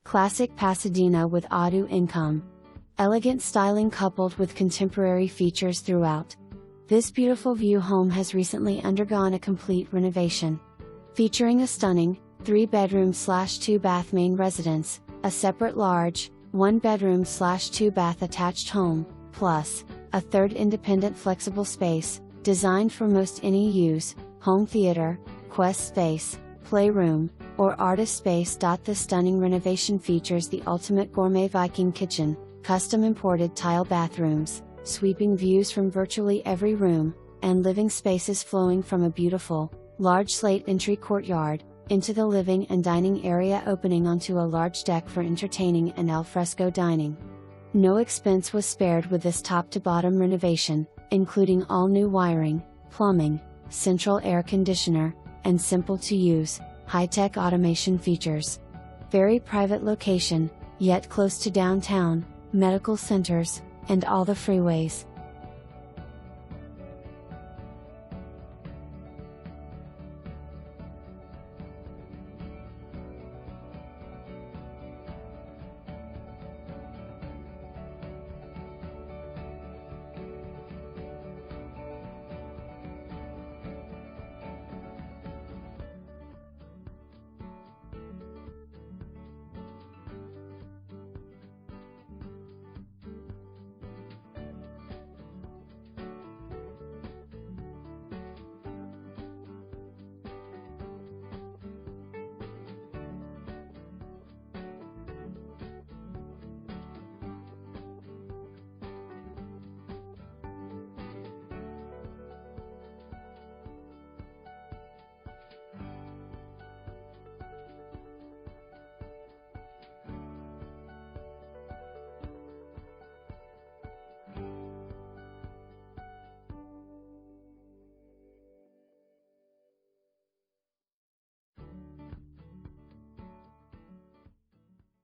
Classic Pasadena with Auto income. Elegant styling coupled with contemporary features throughout. This beautiful view home has recently undergone a complete renovation. Featuring a stunning, 3-bedroom/2-bath main residence, a separate large, 1-bedroom/2-bath attached home, plus a third independent flexible space, designed for most any use, home theater, quest space, playroom, or artist space. This stunning renovation features the ultimate gourmet Viking kitchen, custom imported tile bathrooms, sweeping views from virtually every room, and living spaces flowing from a beautiful, large slate entry courtyard, into the living and dining area opening onto a large deck for entertaining and al fresco dining. No expense was spared with this top-to-bottom renovation, including all new wiring, plumbing, central air conditioner, and simple-to-use, high-tech automation features. Very private location, yet close to downtown, medical centers, and all the freeways.